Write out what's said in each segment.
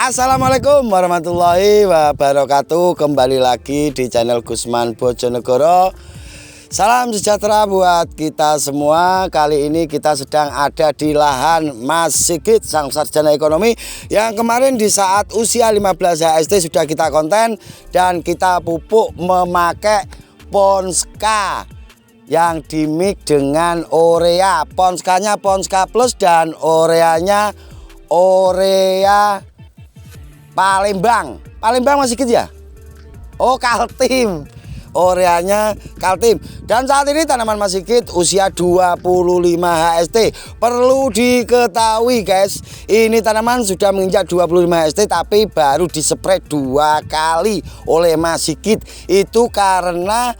Assalamualaikum warahmatullahi wabarakatuh. Kembali lagi di channel Gusman Bojonegoro. Salam sejahtera buat kita semua. Kali ini kita sedang ada di lahan Mas Sigit, sang sarjana ekonomi, yang kemarin di saat usia 15 HST sudah kita konten dan kita pupuk memakai Ponska yang dimix dengan Orea. Ponskanya Ponska Plus dan Oreanya Orea Palembang Mas Sigit ya? Oh, Kaltim. Oreanya Kaltim. Dan saat ini tanaman Mas Sigit usia 25 HST. Perlu diketahui guys, ini tanaman sudah menginjak 25 HST tapi baru dispray 2 kali oleh Mas Sigit. Itu karena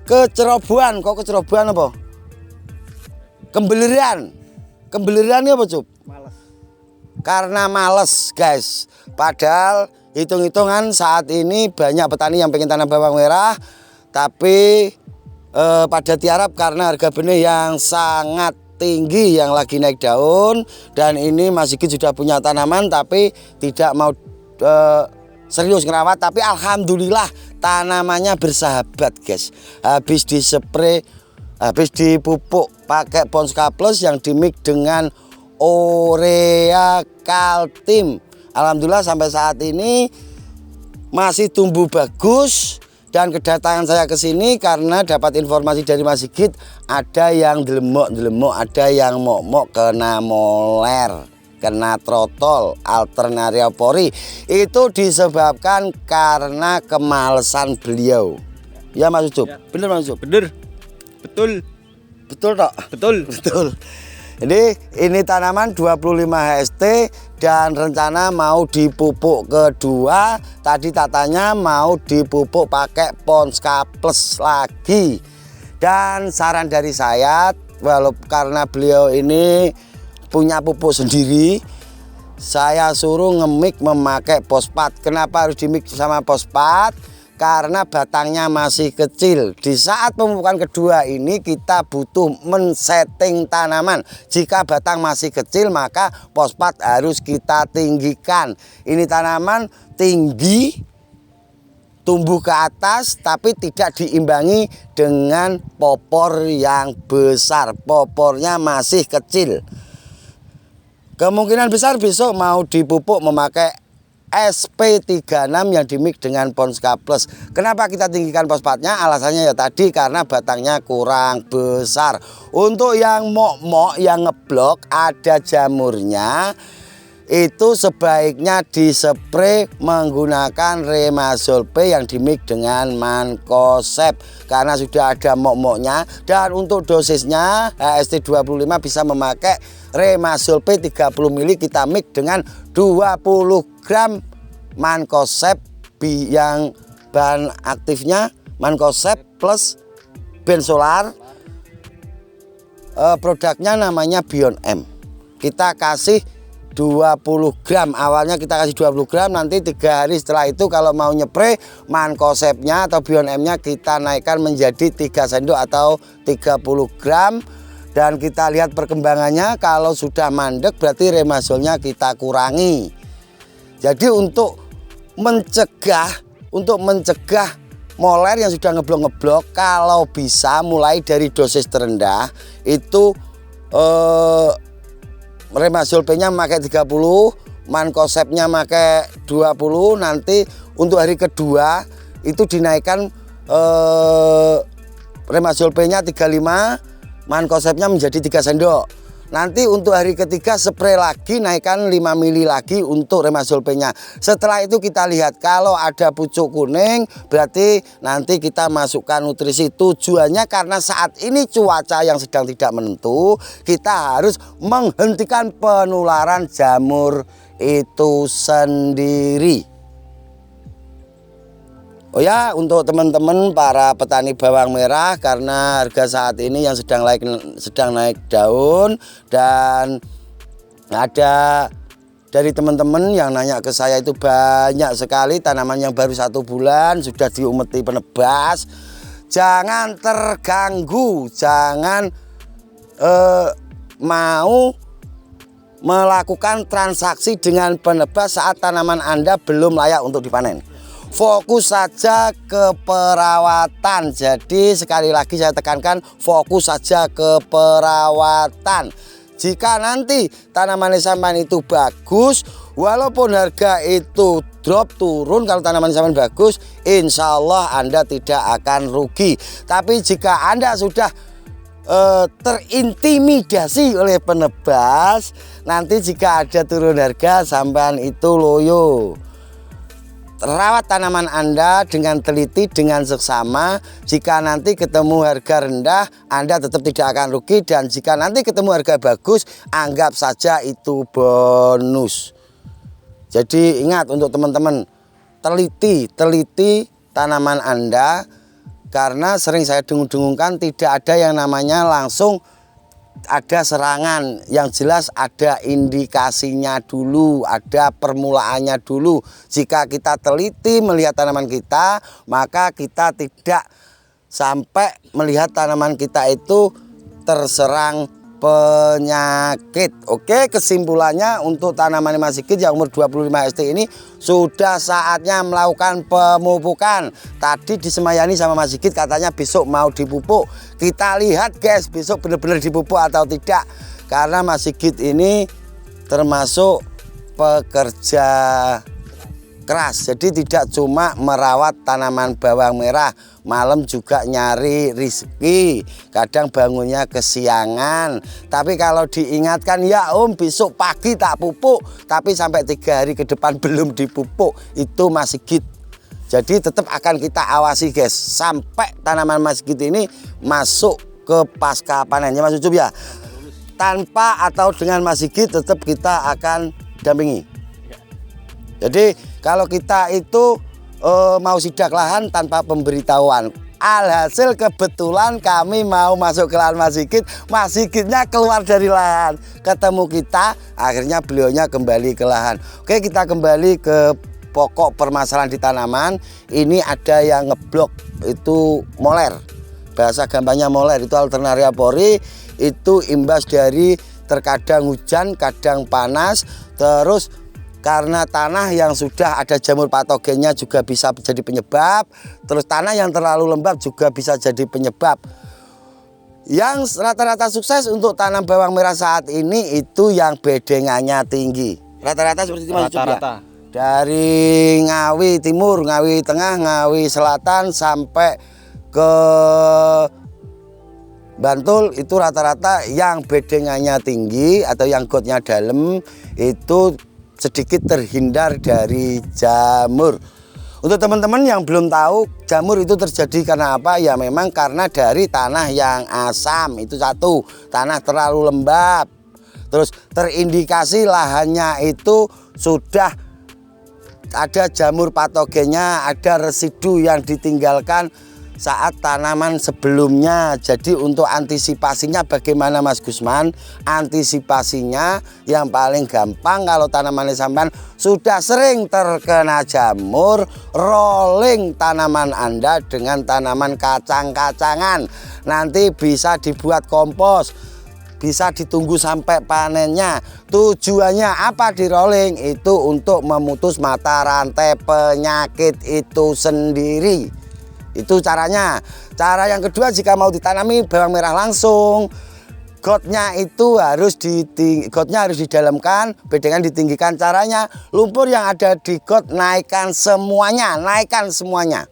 kecerobohan. Kok kecerobohan apa? Kembeliran. Kembelirannya apa, Cuk? Males. Karena males guys. Padahal hitung-hitungan saat ini banyak petani yang pengen tanam bawang merah, tapi pada tiarap karena harga benih yang sangat tinggi yang lagi naik daun. Dan ini Mas Sigit sudah punya tanaman tapi tidak mau serius ngerawat. Tapi alhamdulillah tanamannya bersahabat guys. Habis dispray, habis dipupuk pakai Ponska Plus yang dimix dengan Orea Kaltim. Alhamdulillah sampai saat ini masih tumbuh bagus. Dan kedatangan saya ke sini karena dapat informasi dari Mas Sigit, ada yang delemok, ada yang mok-mok kena moler, kena trotol, alternaria pori. Itu disebabkan karena kemalesan beliau. Ya Mas Ucup? Ya. Bener Mas Ucup? Bener. Betul. Betul tok? Betul. Betul. Jadi ini tanaman 25 HST dan rencana mau dipupuk kedua. Tadi tatanya mau dipupuk pakai Ponska Plus lagi. Dan saran dari saya, walaupun karena beliau ini punya pupuk sendiri, saya suruh ngemik memakai fosfat. Kenapa harus dimix sama fosfat? Karena batangnya masih kecil. Di saat pemupukan kedua ini kita butuh men-setting tanaman. Jika batang masih kecil maka fosfat harus kita tinggikan. Ini tanaman tinggi, tumbuh ke atas tapi tidak diimbangi dengan popor yang besar. Popornya masih kecil. Kemungkinan besar besok mau dipupuk memakai SP36 yang dimix dengan Ponska Plus. Kenapa kita tinggikan fosfatnya? Alasannya ya tadi karena batangnya kurang besar. Untuk yang mok-mok, yang ngeblok ada jamurnya, itu sebaiknya dispray menggunakan Remazol-P yang dimix dengan Mancozeb karena sudah ada mok-moknya. Dan untuk dosisnya HST25 bisa memakai Remazol-P 30 ml, kita mix dengan 20 gram Mancozeb yang bahan aktifnya Mancozeb plus benzolar. Produknya namanya Bion M. Kita kasih 20 gram. Awalnya kita kasih 20 gram, nanti 3 hari setelah itu kalau mau nyepre Mancozebnya atau Bion M-nya kita naikkan menjadi 3 sendok atau 30 gram. Dan kita lihat perkembangannya, kalau sudah mandek berarti Remazolnya kita kurangi. Jadi untuk mencegah moler yang sudah ngeblok-ngeblok, kalau bisa mulai dari dosis terendah itu Remazol-P-nya pakai 30, Mancozeb-nya pakai 20. Nanti untuk hari kedua itu dinaikkan Remazol-P-nya 35, Mancozeb-nya menjadi 3 sendok. Nanti untuk hari ketiga spray lagi, naikkan 5 ml lagi untuk Remazol-P-nya. Setelah itu kita lihat kalau ada pucuk kuning, berarti nanti kita masukkan nutrisi. Tujuannya karena saat ini cuaca yang sedang tidak menentu, kita harus menghentikan penularan jamur itu sendiri. Oh ya, untuk teman-teman para petani bawang merah, karena harga saat ini yang sedang naik daun, dan ada dari teman-teman yang nanya ke saya itu banyak sekali tanaman yang baru 1 bulan sudah diumeti penebas. Jangan terganggu, jangan mau melakukan transaksi dengan penebas saat tanaman Anda belum layak untuk dipanen. Fokus saja ke perawatan. Jadi sekali lagi saya tekankan, fokus saja ke perawatan. Jika nanti tanaman sampean itu bagus, walaupun harga itu drop turun, kalau tanaman sampean bagus, insya Allah Anda tidak akan rugi. Tapi jika Anda sudah terintimidasi oleh penebas, nanti jika ada turun harga, sampean itu loyo. Rawat tanaman Anda dengan teliti, dengan seksama. Jika nanti ketemu harga rendah, Anda tetap tidak akan rugi. Dan jika nanti ketemu harga bagus, anggap saja itu bonus. Jadi ingat untuk teman-teman, teliti tanaman Anda. Karena sering saya dengung-dengungkan, tidak ada yang namanya langsung ada serangan. Yang jelas ada indikasinya dulu, ada permulaannya dulu. Jika kita teliti melihat tanaman kita, maka kita tidak sampai melihat tanaman kita itu terserang penyakit. Oke, kesimpulannya untuk tanaman masigit yang umur 25 ST ini sudah saatnya melakukan pemupukan. Tadi disemayani sama Mas Sigit, katanya besok mau dipupuk. Kita lihat guys, besok benar-benar dipupuk atau tidak. Karena Mas Sigit ini termasuk pekerja keras. Jadi tidak cuma merawat tanaman bawang merah, malam juga nyari rezeki. Kadang bangunnya kesiangan. Tapi kalau diingatkan, ya Om besok pagi tak pupuk, tapi sampai 3 hari ke depan belum dipupuk, itu Mas Sigit. Jadi tetap akan kita awasi guys, sampai tanaman Mas Sigit ini masuk ke pasca panennya Mas Ucup ya. Tanpa atau dengan Mas Sigit tetap kita akan dampingi. Jadi kalau kita itu mau sidak lahan tanpa pemberitahuan, alhasil kebetulan kami mau masuk ke lahan Mas Sigitnya keluar dari lahan, ketemu kita, akhirnya beliaunya kembali ke lahan. Oke, kita kembali ke pokok permasalahan di tanaman. Ini ada yang ngeblok, itu moler, bahasa gampangnya moler, itu Alternaria pori. Itu imbas dari terkadang hujan, kadang panas, terus karena tanah yang sudah ada jamur patogennya juga bisa jadi penyebab. Terus tanah yang terlalu lembab juga bisa jadi penyebab. Yang rata-rata sukses untuk tanam bawang merah saat ini itu yang bedengannya tinggi. Rata-rata seperti itu Mas Ucup ya. Dari Ngawi Timur, Ngawi Tengah, Ngawi Selatan sampai ke Bantul, itu rata-rata yang bedengannya tinggi atau yang gotnya dalam itu sedikit terhindar dari jamur. Untuk teman-teman yang belum tahu, jamur itu terjadi karena apa? Ya memang karena dari tanah yang asam, itu satu. Tanah terlalu lembab. Terus terindikasi lahannya itu sudah ada jamur patogennya, ada residu yang ditinggalkan saat tanaman sebelumnya. Jadi untuk antisipasinya bagaimana Mas Gusman? Antisipasinya yang paling gampang, kalau tanaman sampean sudah sering terkena jamur, rolling tanaman Anda dengan tanaman kacang-kacangan. Nanti bisa dibuat kompos, bisa ditunggu sampai panennya. Tujuannya apa di rolling? Itu untuk memutus mata rantai penyakit itu sendiri. Itu caranya. Cara yang kedua, jika mau ditanami bawang merah langsung, gotnya itu harus didalamkan, bedengan ditinggikan. Caranya, lumpur yang ada di got naikkan semuanya, naikkan semuanya.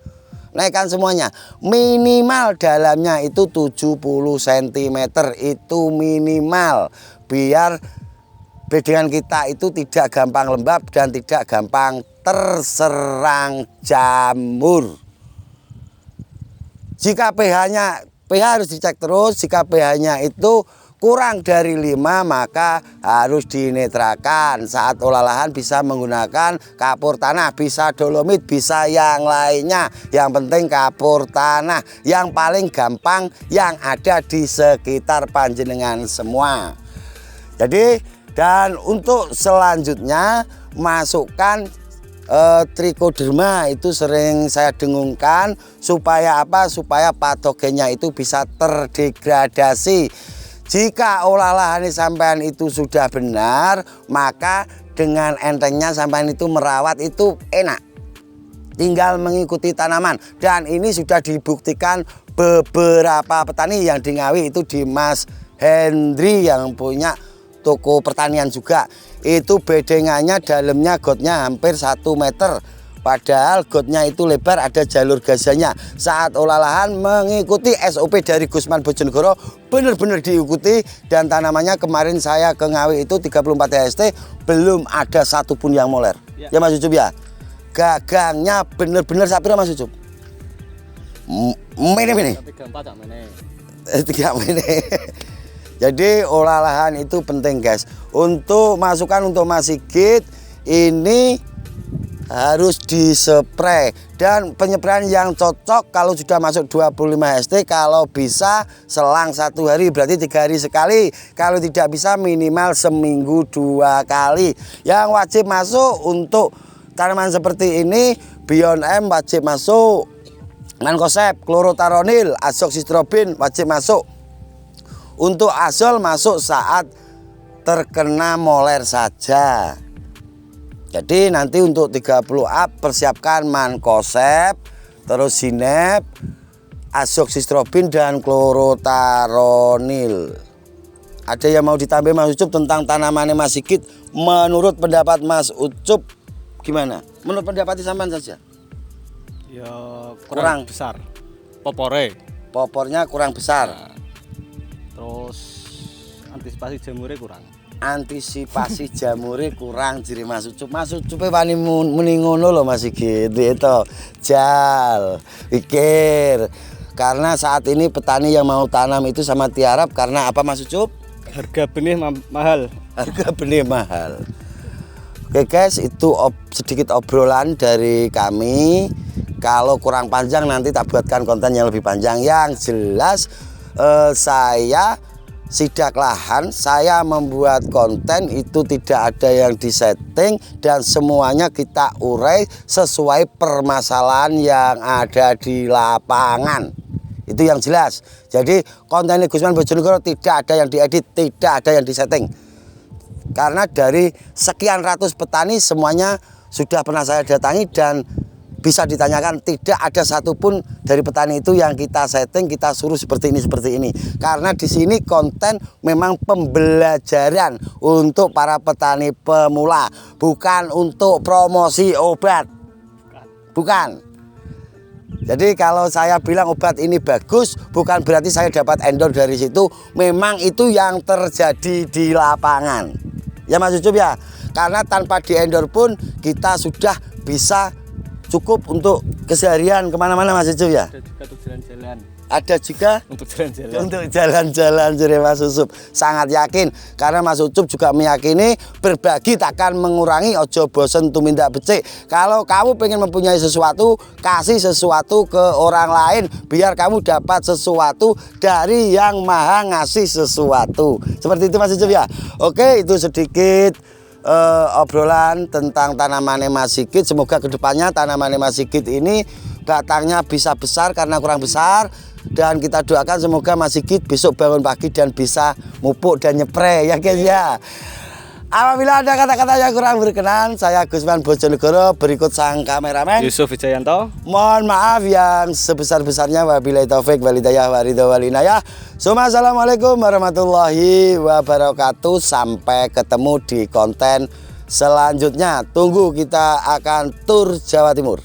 Minimal dalamnya itu 70 cm, itu minimal, biar bedengan kita itu tidak gampang lembab dan tidak gampang terserang jamur. Jika pH harus dicek terus. Jika pH-nya itu kurang dari 5 maka harus dinetralkan. Saat olah lahan bisa menggunakan kapur tanah, bisa dolomit, bisa yang lainnya. Yang penting kapur tanah yang paling gampang yang ada di sekitar panjenengan semua. Jadi dan untuk selanjutnya masukkan trichoderma, itu sering saya dengungkan supaya apa? Supaya patogennya itu bisa terdegradasi. Jika olah lahan sampean itu sudah benar, maka dengan entengnya sampean itu merawat itu enak. Tinggal mengikuti tanaman, dan ini sudah dibuktikan beberapa petani yang di Ngawi itu di Mas Hendri yang punya toko pertanian juga. Itu bedengannya dalamnya gotnya hampir 1 meter. Padahal gotnya itu lebar, ada jalur gasanya. Saat olah lahan mengikuti SOP dari Gusman Bojonegoro, benar-benar diikuti. Dan tanamannya kemarin saya ke Ngawi itu 34 HST, belum ada satupun yang moler. Ya Mas Ucup ya. Gagangnya benar-benar sapira Mas Ucup. Mene. 3 mene. Jadi olah lahan itu penting guys. Untuk masukan untuk Mas Sigit ini harus dispray, dan penyempraian yang cocok kalau sudah masuk 25 HST kalau bisa selang 1 hari, berarti 3 hari sekali. Kalau tidak bisa minimal seminggu 2 kali. Yang wajib masuk untuk tanaman seperti ini, Beyond M wajib masuk, Mancozeb, Chlorothalonil, Azoxystrobin wajib masuk. Untuk azol masuk saat terkena moler saja. Jadi nanti untuk 30 up persiapkan Mancozeb, terus Zineb, Azoxystrobin dan Chlorothalonil. Ada yang mau ditambah Mas Ucup tentang tanamannya Mas Sigit? Menurut pendapat Mas Ucup gimana? Menurut pendapat sampean saja? Ya kurang besar. Popornya kurang besar. Nah, terus antisipasi jamure kurang. Antisipasi jamure kurang jiri Mas Ucup. Mas Ucup wani muni ngono lho Mas Sigit. Itu jal pikir. Karena saat ini petani yang mau tanam itu sama tiarap karena apa Mas Ucup? Harga benih mahal. Harga benih mahal. Oke guys, itu sedikit obrolan dari kami. Kalau kurang panjang nanti tak buatkan konten yang lebih panjang. Yang jelas saya sidak lahan, saya membuat konten itu tidak ada yang disetting dan semuanya kita urai sesuai permasalahan yang ada di lapangan. Itu yang jelas. Jadi konten Gusman Bojonegoro tidak ada yang diedit, tidak ada yang disetting. Karena dari sekian ratus petani semuanya sudah pernah saya datangi dan bisa ditanyakan, tidak ada satupun dari petani itu yang kita setting, kita suruh seperti ini. Karena di sini konten memang pembelajaran untuk para petani pemula, bukan untuk promosi obat. Bukan. Jadi kalau saya bilang obat ini bagus, bukan berarti saya dapat endorse dari situ. Memang itu yang terjadi di lapangan. Ya Mas Ucup ya. Karena tanpa di endorse pun kita sudah bisa cukup untuk keseharian kemana-mana Mas Ucup ya. Ada juga untuk jalan-jalan. Ada juga Untuk jalan-jalan. untuk jalan-jalan jadi Mas Ucup. Sangat yakin karena Mas Ucup juga meyakini berbagi takkan mengurangi, ojo bosen tumindak becik. Kalau kamu pengen mempunyai sesuatu, kasih sesuatu ke orang lain biar kamu dapat sesuatu dari yang maha ngasih sesuatu. Seperti itu Mas Ucup ya. Oke, itu sedikit obrolan tentang tanaman Mas Sigit. Semoga kedepannya tanaman Mas Sigit ini batangnya bisa besar karena kurang besar, dan kita doakan semoga Mas Sigit besok bangun pagi dan bisa mupuk dan nyepre ya guys ya. Apabila ada kata-kata yang kurang berkenan, saya Gusman Bojonegoro, berikut sang kameramen Yusuf Wijayanto. mohon maaf yang sebesar-besarnya. Wabillahi taufik walhidayah waridho walinayah. Assalamualaikum warahmatullahi wabarakatuh. Sampai ketemu di konten selanjutnya. Tunggu, kita akan tur Jawa Timur.